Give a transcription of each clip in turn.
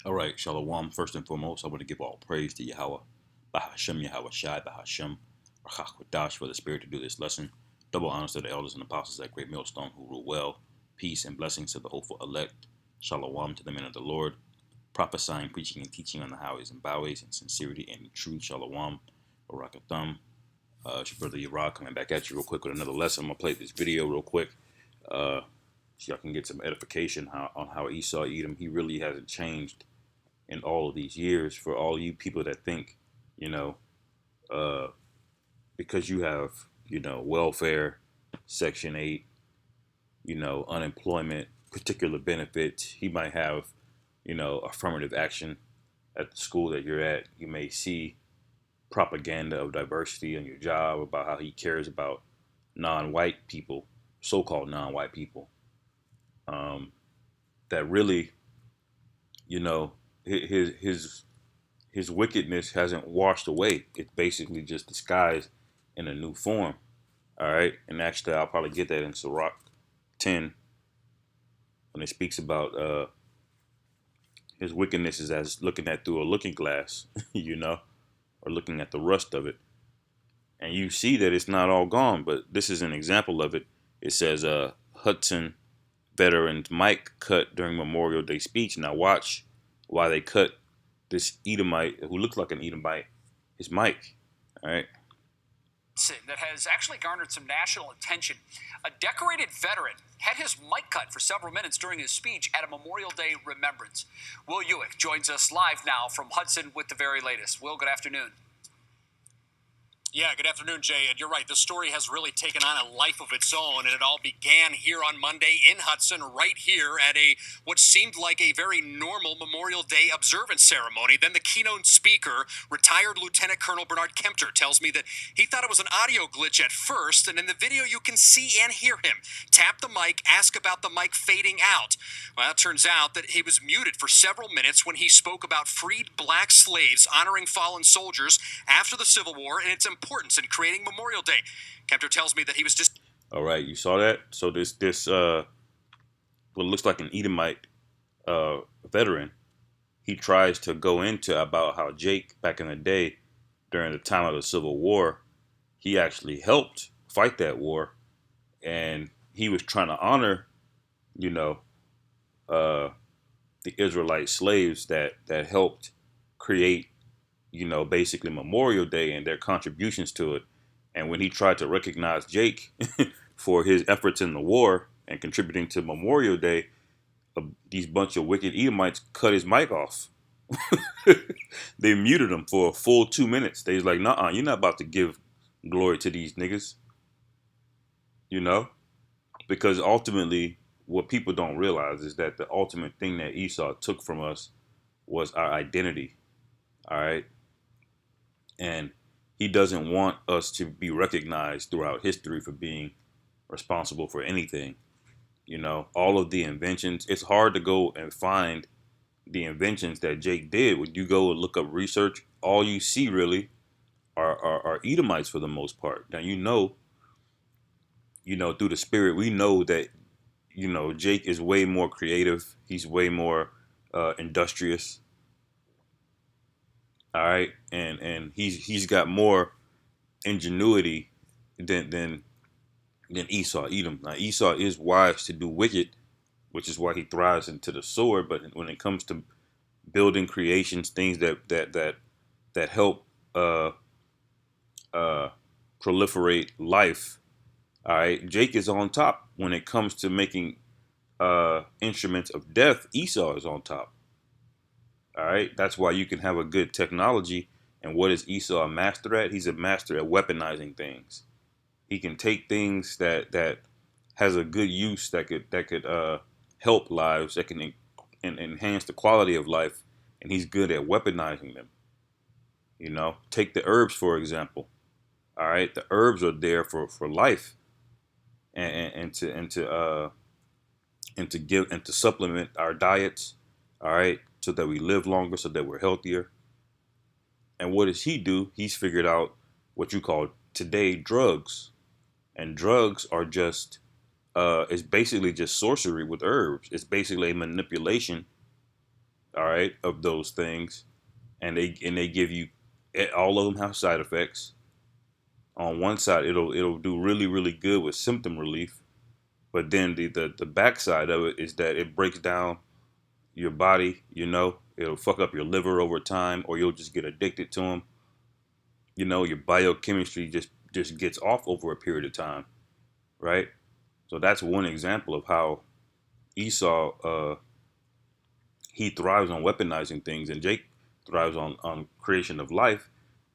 All right, Shalom. First and foremost, I want to give all praise to Yahweh, Bahashem Yahweh Shai, Bahashem, Rachakwadash for the Spirit to do this lesson. Double honors to the elders and apostles at Great Millstone who rule well. Peace and blessings to the hopeful elect. Shalom to the men of the Lord. Prophesying, preaching, and teaching on the highways and byways in sincerity and in truth. Shalom. Barakatham. It's your brother Yara coming back at you real quick with another lesson. I'm going to play this video real quick. So y'all can get some edification on how Esau Edom, he really hasn't changed in all of these years. For all you people that think, you know, uh, because you have, welfare, Section 8, unemployment, particular benefits, he might have, affirmative action at the school that you're at. You may see propaganda of diversity on your job about how he cares about non-white people, so-called non-white people, um, that really, you know, his wickedness hasn't washed away. It's basically just disguised in a new form. All right. And actually, I'll probably get that in Sirach 10 when it speaks about his wickedness is as looking at through a looking glass, or looking at the rust of it. And you see that it's not all gone, but this is an example of it. It says Hudson veterans Mike cut during Memorial Day speech. Now watch why they cut this Edomite who looks like an Edomite, his mic. All right. That has actually garnered some national attention. A decorated veteran had his mic cut for several minutes during his speech at a Memorial Day remembrance. Will Ewick joins us live now from Hudson with the very latest. Will, good afternoon. Yeah, good afternoon, Jay. And you're right, the story has really taken on a life of its own, and it all began here on Monday in Hudson, right here at what seemed like a very normal Memorial Day observance ceremony. Then the keynote speaker, retired Lieutenant Colonel Bernard Kempter, tells me that he thought it was an audio glitch at first, and in the video you can see and hear him tap the mic, ask about the mic fading out. Well, it turns out that he was muted for several minutes when he spoke about freed black slaves honoring fallen soldiers after the Civil War and its importance in creating Memorial Day. Kempter tells me that he was just... All right, you saw that? So this what looks like an Edomite veteran, he tries to go into about how Jake back in the day during the time of the Civil War, he actually helped fight that war, and he was trying to honor, you know, uh, the Israelite slaves that helped create, basically Memorial Day and their contributions to it. And when he tried to recognize Jake for his efforts in the war and contributing to Memorial Day, these bunch of wicked Edomites cut his mic off. They muted him for a full 2 minutes. They was like, "Nah, you're not about to give glory to these niggas," you know, because ultimately, what people don't realize is that the ultimate thing that Esau took from us was our identity. All right, and he doesn't want us to be recognized throughout history for being responsible for anything. All of the inventions, it's hard to go and find the inventions that Jake did. When you go and look up research, all you see really are Edomites for the most part. Now, through the spirit, we know that, Jake is way more creative. He's way more industrious. All right. And he's got more ingenuity than Esau Edom. Now, Esau is wise to do wicked, which is why he thrives into the sword. But when it comes to building creations, things that help uh, proliferate life, all right, Jake is on top. When it comes to making instruments of death, Esau is on top. All right, that's why you can have a good technology. And what is Esau a master at? He's a master at weaponizing things. He can take things that has a good use that could help lives, that can enhance the quality of life, and he's good at weaponizing them. Take the herbs for example. All right, the herbs are there for life, and to give and to supplement our diets. All right, so that we live longer, so that we're healthier. And what does he do? He's figured out what you call today drugs, and drugs are just it's basically just sorcery with herbs. It's basically a manipulation all right, of those things, and they give you all of them have side effects. On one side, it'll do really good with symptom relief, but then the backside of it is that it breaks down your body. It'll fuck up your liver over time, or you'll just get addicted to them. Your biochemistry just gets off over a period of time, right? So that's one example of how Esau he thrives on weaponizing things, and Jake thrives on creation of life.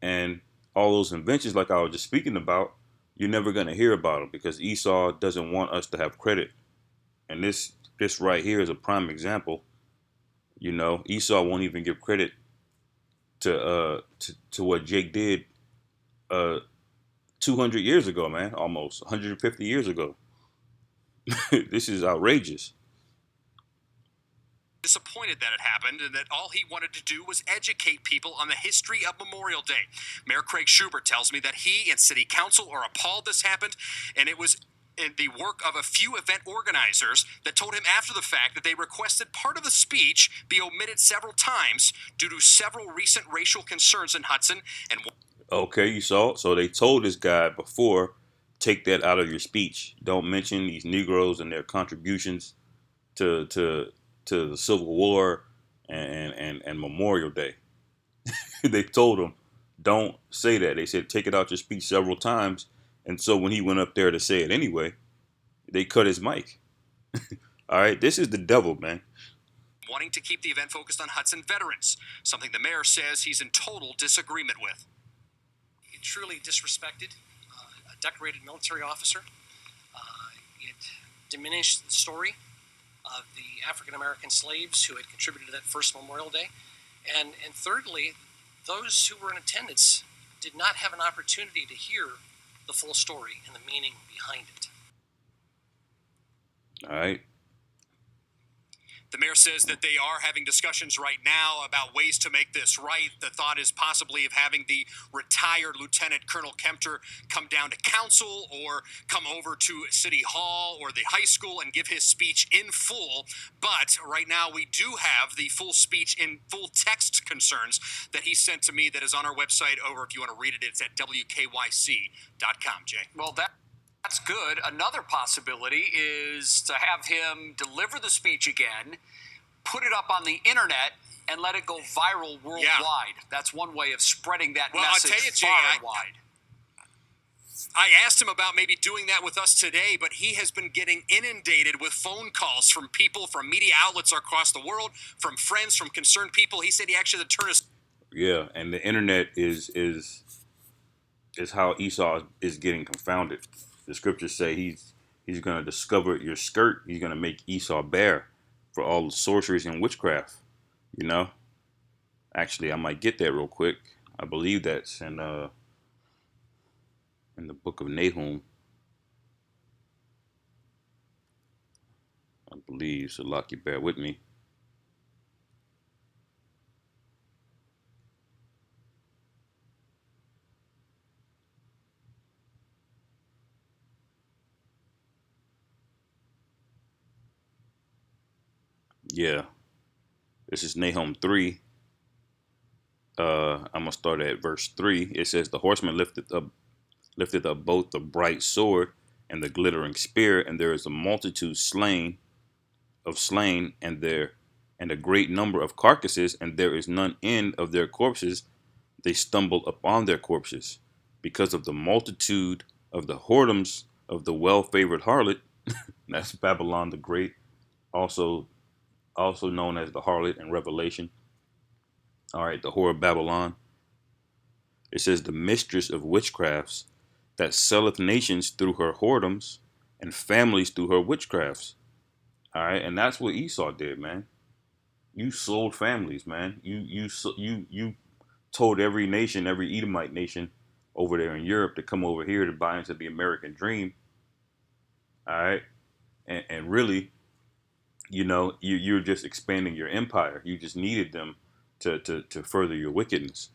And all those inventions, like I was just speaking about, you're never gonna hear about them because Esau doesn't want us to have credit. And this right here is a prime example. Esau won't even give credit to what Jake did uh 200 years ago, man, almost 150 years ago. This is outrageous. Disappointed that it happened and that all he wanted to do was educate people on the history of Memorial Day. Mayor Craig Schubert tells me that he and city council are appalled this happened, and it was in the work of a few event organizers that told him after the fact that they requested part of the speech be omitted several times due to several recent racial concerns in Hudson. And Okay, you saw. So they told this guy before, take that out of your speech. Don't mention these Negroes and their contributions to the Civil War and Memorial Day. They told him, don't say that. They said take it out your speech several times. And so when he went up there to say it anyway, they cut his mic. All right, this is the devil, man. wanting to keep the event focused on Hudson veterans, something the mayor says he's in total disagreement with. It truly disrespected a decorated military officer. It diminished the story of the African American slaves who had contributed to that first Memorial Day. And thirdly, those who were in attendance did not have an opportunity to hear the full story and the meaning behind it. All right. The mayor says that they are having discussions right now about ways to make this right. The thought is possibly of having the retired Lieutenant Colonel Kempter come down to council or come over to City Hall or the high school and give his speech in full. But right now we do have the full speech in full text concerns that he sent to me that is on our website over. If you want to read it, it's at WKYC.com, Jay. Well, that's good. Another possibility is to have him deliver the speech again, put it up on the internet, and let it go viral worldwide. Yeah. That's one way of spreading that message I'll tell you, Jay, far and wide. I asked him about maybe doing that with us today, but he has been getting inundated with phone calls from people, from media outlets across the world, from friends, from concerned people. He said he actually had to turn his... Yeah, and the internet is how Esau is getting confounded. The scriptures say he's going to discover your skirt. He's going to make Esau bare for all the sorceries and witchcraft. Actually, I might get that real quick. I believe that's in the book of Nahum. I believe. So, Lucky, bear with me. Yeah, this is Nahum 3. I'm gonna start at verse 3. It says, "The horseman lifted up both the bright sword and the glittering spear, and there is a multitude slain, and a great number of carcasses, and there is none end of their corpses. They stumble upon their corpses, because of the multitude of the whoredoms of the well-favored harlot." That's Babylon the Great, also known as the harlot in Revelation. All right, the whore of Babylon. It says, "The mistress of witchcrafts, that selleth nations through her whoredoms, and families through her witchcrafts." All right, and that's what Esau did, man. You sold families, man. You told every nation, every Edomite nation over there in Europe to come over here to buy into the American dream. All right, and really, you're just expanding your empire. You just needed them to further your wickedness.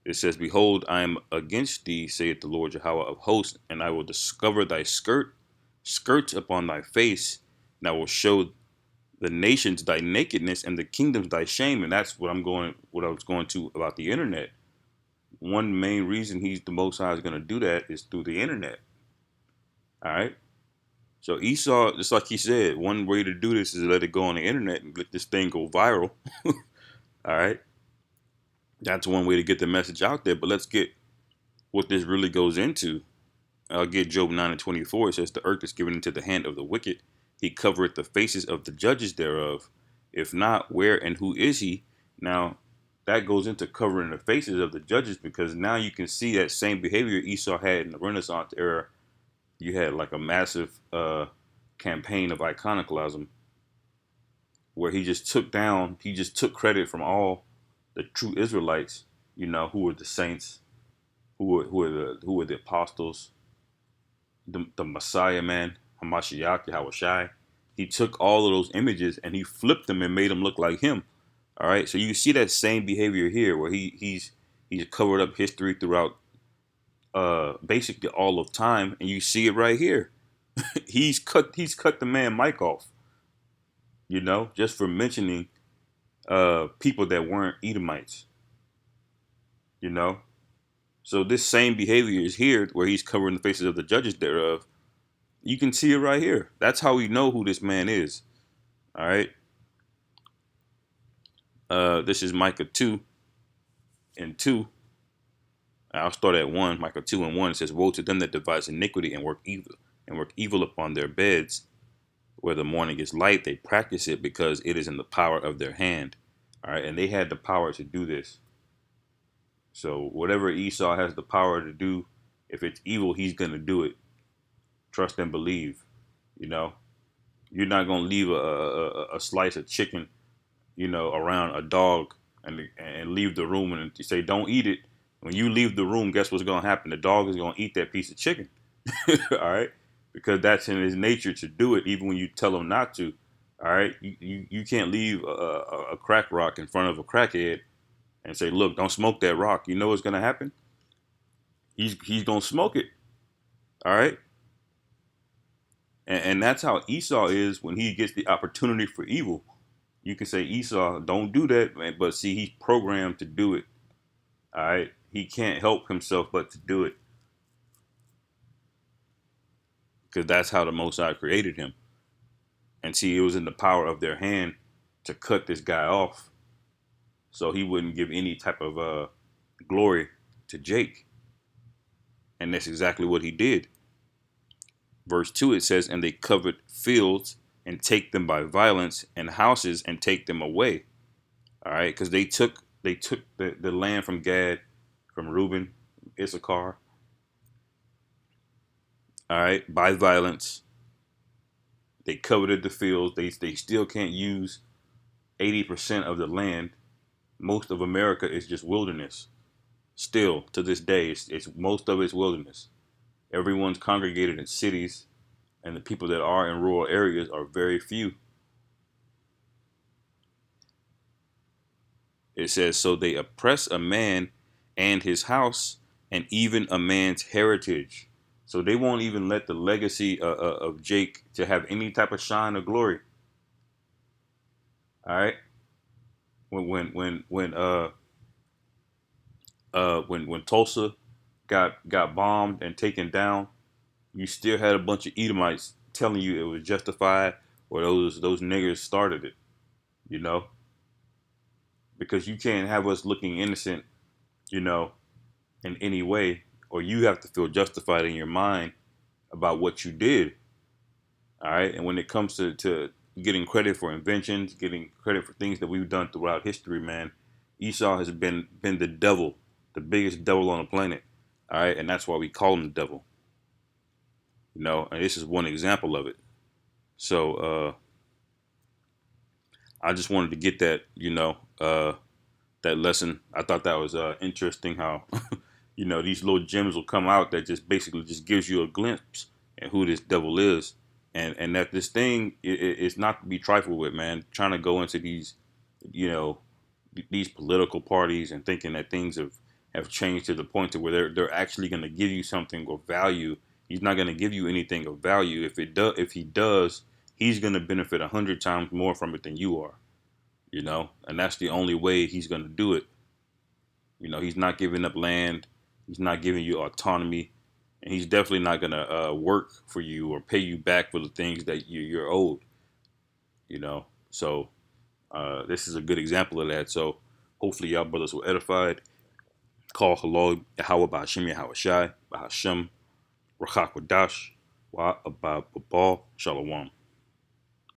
It says, "Behold, I am against thee, saith the Lord Jehovah of hosts, and I will discover thy skirts upon thy face, and I will show The nations thy nakedness and the kingdoms thy shame. And that's what I was going to about the internet. One main reason the Most High is going to do that is through the internet. All right. So Esau, just like he said, one way to do this is let it go on the internet and let this thing go viral. All right. That's one way to get the message out there. But let's get what this really goes into. I'll get Job 9:24. It says, the earth is given into the hand of the wicked. He covereth the faces of the judges thereof. If not, where and who is he? Now, that goes into covering the faces of the judges, because now you can see that same behavior Esau had in the Renaissance era. You had like a massive campaign of iconoclasm where he just took credit from all the true Israelites, who were the saints, who were the apostles, the Messiah, man, Hamashiach, Yahushai. He took all of those images and he flipped them and made them look like him. All right, so you see that same behavior here, where he's covered up history throughout basically all of time, and you see it right here. he's cut the man mic off, just for mentioning people that weren't Edomites, you know. So this same behavior is here, where he's covering the faces of the judges thereof. You can see it right here. That's how we know who this man is. All right. This is Micah 2:2. I'll start at 1. Micah 2:1. It says, woe to them that devise iniquity and work evil upon their beds. Where the morning is light, they practice it, because it is in the power of their hand. All right. And they had the power to do this. So whatever Esau has the power to do, if it's evil, he's going to do it. Trust and believe. You're not going to leave a slice of chicken, around a dog and leave the room and you say, don't eat it. When you leave the room, guess what's going to happen? The dog is going to eat that piece of chicken. All right. Because that's in his nature to do it, even when you tell him not to. All right. You can't leave a crack rock in front of a crackhead and say, look, don't smoke that rock. You know what's going to happen? He's going to smoke it. All right. And that's how Esau is when he gets the opportunity for evil. You can say, Esau, don't do that, man. But see, he's programmed to do it. All right. He can't help himself but to do it. Because that's how the Most High created him. And see, it was in the power of their hand to cut this guy off, so he wouldn't give any type of glory to Jake. And that's exactly what he did. Verse 2, it says, and they covered fields and take them by violence, and houses and take them away. All right, because they took the land from Gad, from Reuben, Issachar. All right, by violence. They coveted the fields. They still can't use 80% of the land. Most of America is just wilderness. Still, to this day, it's most of it's wilderness. Everyone's congregated in cities, and the people that are in rural areas are very few. It says, so they oppress a man and his house, and even a man's heritage. So they won't even let the legacy of Jake to have any type of shine or glory. All right. When Tulsa got bombed and taken down, you still had a bunch of Edomites telling you it was justified, or those niggers started it, because you can't have us looking innocent, in any way, or you have to feel justified in your mind about what you did. All right. And when it comes to getting credit for inventions, getting credit for things that we've done throughout history, man, Esau has been the devil, the biggest devil on the planet. All right. And that's why we call him the devil. And this is one example of it. So I just wanted to get that, that lesson. I thought that was interesting how, these little gems will come out that just basically just gives you a glimpse at who this devil is. And that this thing is not to be trifled with, man. Trying to go into these, these political parties and thinking that things have changed to the point to where they're actually going to give you something of value. He's not going to give you anything of value. If he does, he's gonna benefit 100 times more from it than you are. And that's the only way he's gonna do it. He's not giving up land, he's not giving you autonomy, and he's definitely not gonna work for you or pay you back for the things that you're owed. So this is a good example of that. So hopefully y'all brothers were edified. Call hello Yahweh Ba'Hashem Yahweh Shai Ba'Hashem Rakak Wadash Wa Abba Babal Shalom.